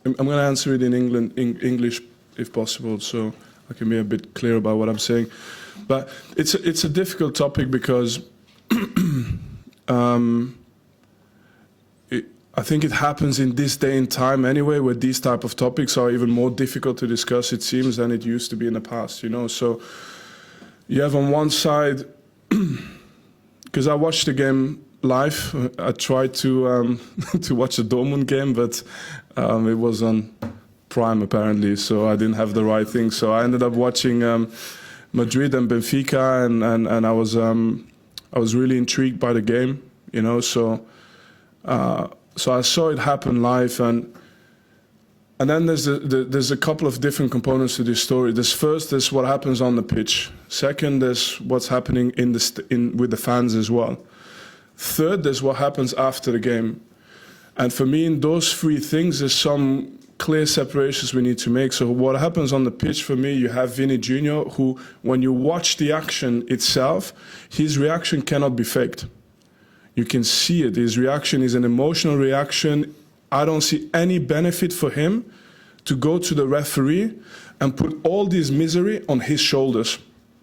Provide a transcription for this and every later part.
I'm going to answer it in English, if possible, so I can be a bit clear about what I'm saying. But it's a difficult topic because I think it happens in this day and time anyway, where these type of topics are even more difficult to discuss, it seems, than it used to be in the past, you know. So you have on one side, because I watched the game live. I tried to to watch the Dortmund game, but it was on Prime apparently, so I didn't have the right thing. So I ended up watching Madrid and Benfica, and I was really intrigued by the game, you know. So I saw it happen live, and then there's a couple of different components to this story. There's what happens on the pitch. Second, there's what's happening with the fans as well. Third, there's what happens after the game. And for me, in those three things, there's some clear separations we need to make. So what happens on the pitch, for me, you have Vini Jr., who, when you watch the action itself, his reaction cannot be faked. You can see it. His reaction is an emotional reaction. I don't see any benefit for him to go to the referee and put all this misery on his shoulders.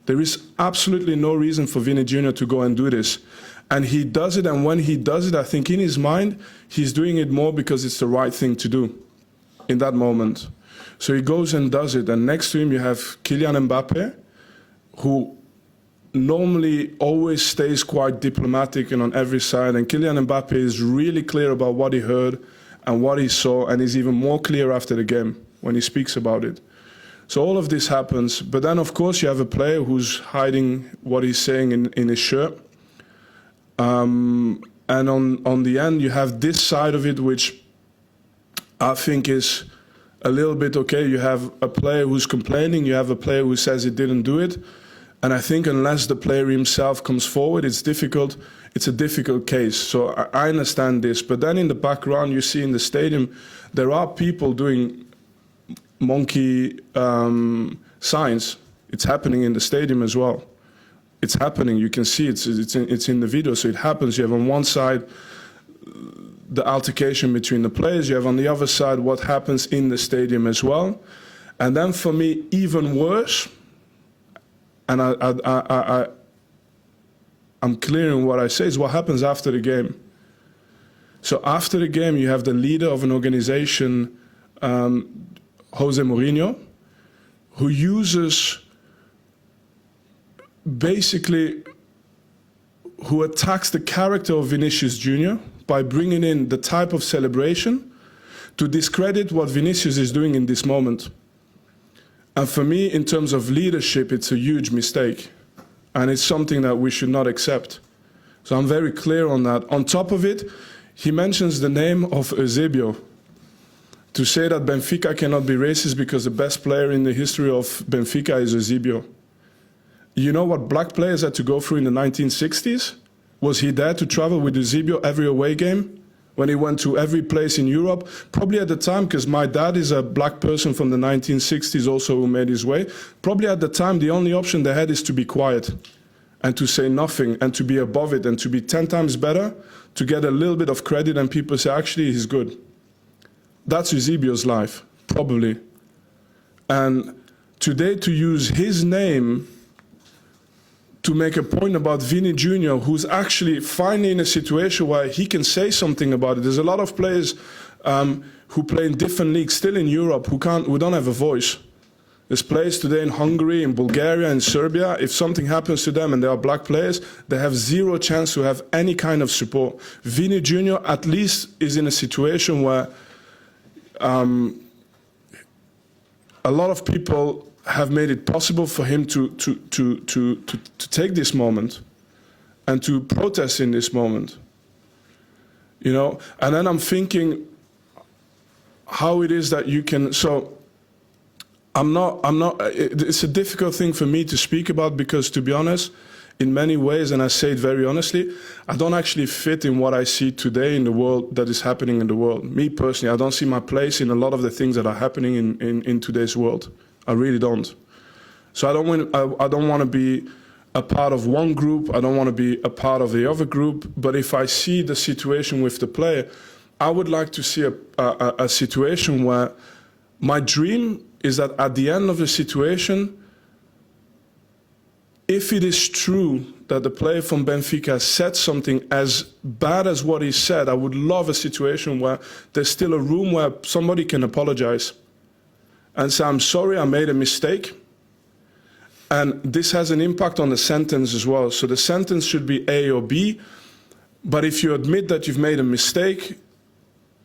There is absolutely no reason for Vini Jr. to go and do this. And he does it, and when he does it, I think in his mind, he's doing it more because it's the right thing to do in that moment. So he goes and does it, and next to him you have Kylian Mbappe, who normally always stays quite diplomatic and on every side, and Kylian Mbappe is really clear about what he heard and what he saw, and is even more clear after the game when he speaks about it. So all of this happens, but then of course you have a player who's hiding what he's saying in his shirt. And on the end, you have this side of it, which I think is a little bit okay. You have a player who's complaining, you have a player who says he didn't do it. And I think unless the player himself comes forward, it's difficult. It's a difficult case. So I understand this. But then in the background, you see in the stadium, there are people doing monkey signs. It's happening in the stadium as well. It's happening. You can see it's in the video. So it happens. You have on one side the altercation between the players. You have on the other side what happens in the stadium as well. And then for me, even worse, and I'm clear in what I say, is what happens after the game. So after the game, you have the leader of an organization, Jose Mourinho, who uses basically, who attacks the character of Vinicius Jr. by bringing in the type of celebration to discredit what Vinicius is doing in this moment. And for me, in terms of leadership, it's a huge mistake. And it's something that we should not accept. So I'm very clear on that. On top of it, he mentions the name of Eusebio. To say that Benfica cannot be racist because the best player in the history of Benfica is Eusebio. You know what black players had to go through in the 1960s? Was he there to travel with Eusebio every away game? When he went to every place in Europe? Probably at the time, because my dad is a black person from the 1960s also who made his way. Probably at the time, the only option they had is to be quiet and to say nothing and to be above it and to be 10 times better, to get a little bit of credit and people say, actually, he's good. That's Eusebio's life, probably. And today to use his name to make a point about Vini Jr., who's actually finally in a situation where he can say something about it. There's a lot of players who play in different leagues still in Europe who don't have a voice. There's players today in Hungary, in Bulgaria, in Serbia. If something happens to them and they are black players, they have zero chance to have any kind of support. Vini Jr. at least is in a situation where a lot of people have made it possible for him to take this moment and to protest in this moment, you know. And then I'm thinking how it is that you can. So I'm not. It's a difficult thing for me to speak about because, to be honest, in many ways, and I say it very honestly, I don't actually fit in what I see today in the world that is happening in the world. Me personally, I don't see my place in a lot of the things that are happening in today's world. I really don't. So I don't want to be a part of one group. I don't want to be a part of the other group. But if I see the situation with the player, I would like to see a situation where my dream is that at the end of the situation, if it is true that the player from Benfica said something as bad as what he said, I would love a situation where there's still a room where somebody can apologize and say, I'm sorry, I made a mistake. And this has an impact on the sentence as well. So the sentence should be A or B, but if you admit that you've made a mistake,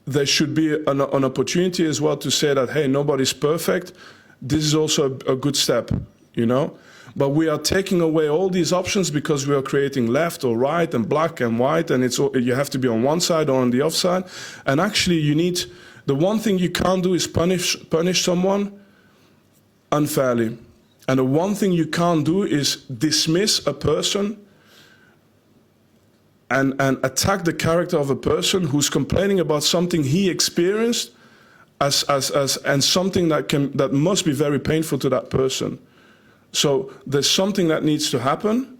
there should be an opportunity as well to say that, hey, nobody's perfect. This is also a good step, you know? But we are taking away all these options because we are creating left or right and black and white, and you have to be on one side or on the other side. And actually, the one thing you can't do is punish someone unfairly. And the one thing you can't do is dismiss a person and attack the character of a person who's complaining about something he experienced and something that must be very painful to that person. So there's something that needs to happen,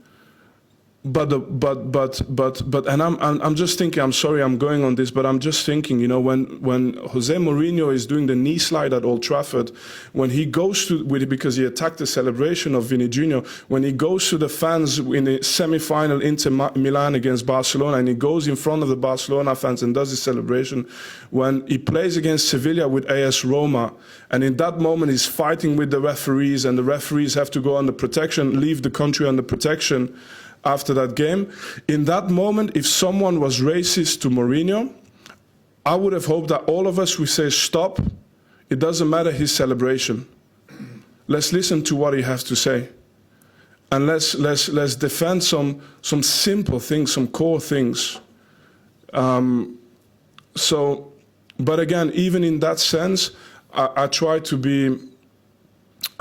but and I'm just thinking, I'm sorry I'm going on this, but I'm just thinking, you know, when Jose Mourinho is doing the knee slide at Old Trafford, when he goes because he attacked the celebration of Vini Jr., when he goes to the fans in the semi-final Inter Milan against Barcelona, and he goes in front of the Barcelona fans and does his celebration, when he plays against Sevilla with AS Roma, and in that moment he's fighting with the referees, and the referees have to go under protection, leave the country under protection after that game. In that moment, if someone was racist to Mourinho, I would have hoped that all of us would say, stop, it doesn't matter his celebration. Let's listen to what he has to say. And let's defend some simple things, some core things. But again, even in that sense, I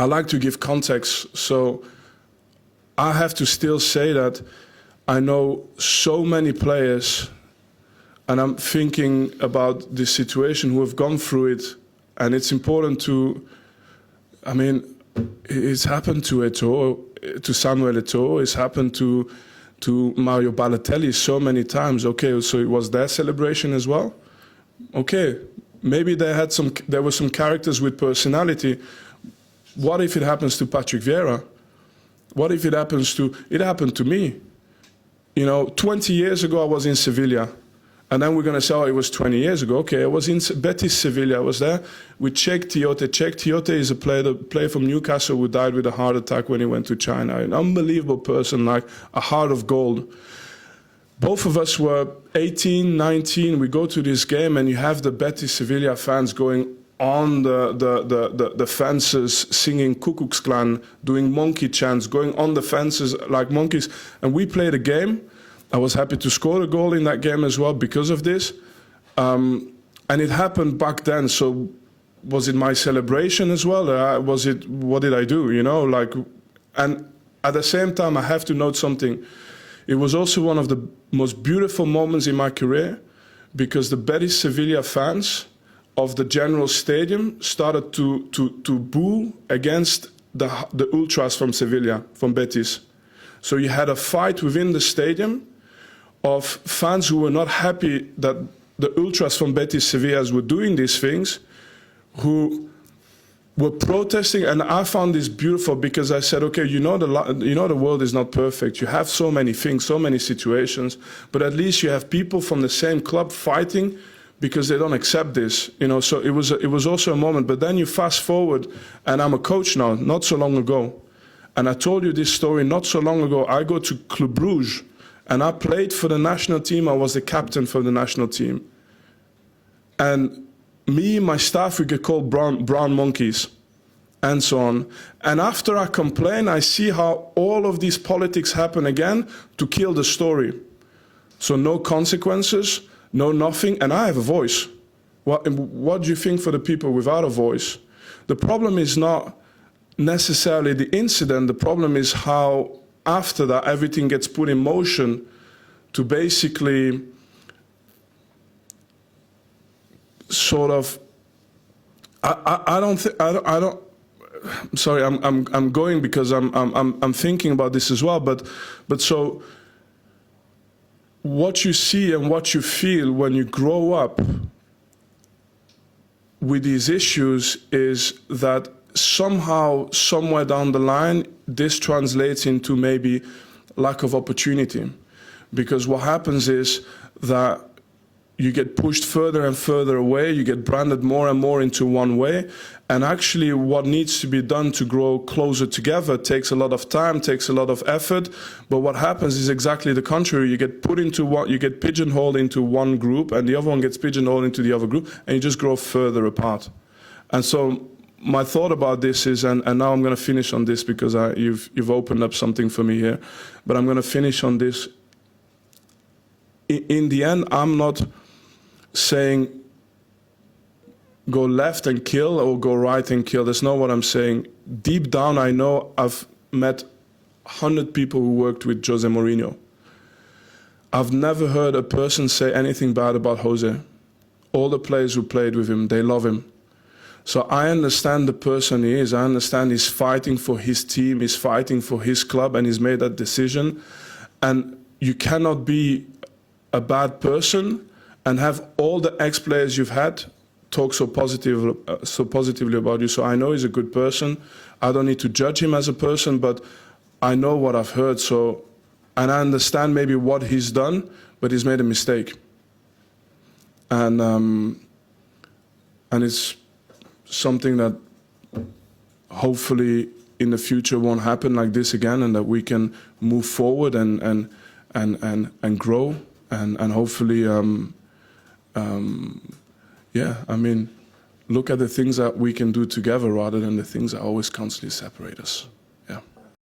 like to give context. So I have to still say that I know so many players, and I'm thinking about this situation, who have gone through it, and it's important I mean, it's happened to Eto'o, to Samuel Eto'o, it's happened to Mario Balotelli so many times. Okay, so it was their celebration as well? Okay, maybe there were some characters with personality. What if it happens to Patrick Vieira? What if it happened to me? You know, 20 years ago I was in Sevilla, and then we're going to say, oh, it was 20 years ago. Okay, I was in Betis Sevilla, I was there with Cheick Tiote. Cheick Tiote is a player from Newcastle who died with a heart attack when he went to China. An unbelievable person, like a heart of gold. Both of us were 18, 19, we go to this game, and you have the Betis Sevilla fans going on the fences, singing Ku Klux Klan, doing monkey chants, going on the fences like monkeys. And we played a game. I was happy to score a goal in that game as well because of this. And it happened back then. So was it my celebration as well? What did I do? You know, and at the same time, I have to note something. It was also one of the most beautiful moments in my career, because the Betis Sevilla fans of the General Stadium started to boo against the ultras from Sevilla, from Betis. So you had a fight within the stadium of fans who were not happy that the ultras from Betis Sevilla were doing these things, who were protesting. And I found this beautiful, because I said, okay, you know the world is not perfect. You have so many things, so many situations, but at least you have people from the same club fighting because they don't accept this, you know. So it was also a moment. But then you fast forward, and I'm a coach now, not so long ago, and I told you this story not so long ago. I go to Club Brugge, and I played for the national team. I was the captain for the national team, and me, my staff, we get called brown monkeys, and so on. And after I complain, I see how all of these politics happen again to kill the story. So no consequences. No, nothing, and I have a voice. What do you think for the people without a voice? The problem is not necessarily the incident. The problem is how, after that, everything gets put in motion to basically sort of. I don't. I'm sorry. I'm going because I'm thinking about this as well. But so. what you see and what you feel when you grow up with these issues is that somehow, somewhere down the line, this translates into maybe lack of opportunity. Because what happens is that you get pushed further and further away, you get branded more and more into one way, and actually what needs to be done to grow closer together takes a lot of time, takes a lot of effort, but what happens is exactly the contrary. You get put into one, you get pigeonholed into one group, and the other one gets pigeonholed into the other group, and you just grow further apart. And so my thought about this is, and now I'm going to finish on this because you've opened up something for me here, but I'm going to finish on this. In the end, I'm not saying go left and kill or go right and kill. That's not what I'm saying. Deep down, I know I've met 100 people who worked with Jose Mourinho. I've never heard a person say anything bad about Jose. All the players who played with him, they love him. So I understand the person he is. I understand he's fighting for his team, he's fighting for his club, and he's made that decision. And you cannot be a bad person and have all the ex-players you've had talk so positively about you. So I know he's a good person. I don't need to judge him as a person, but I know what I've heard. So, and I understand maybe what he's done, but he's made a mistake. And it's something that hopefully in the future won't happen like this again, and that we can move forward and grow and hopefully. Yeah, I mean, look at the things that we can do together rather than the things that always constantly separate us.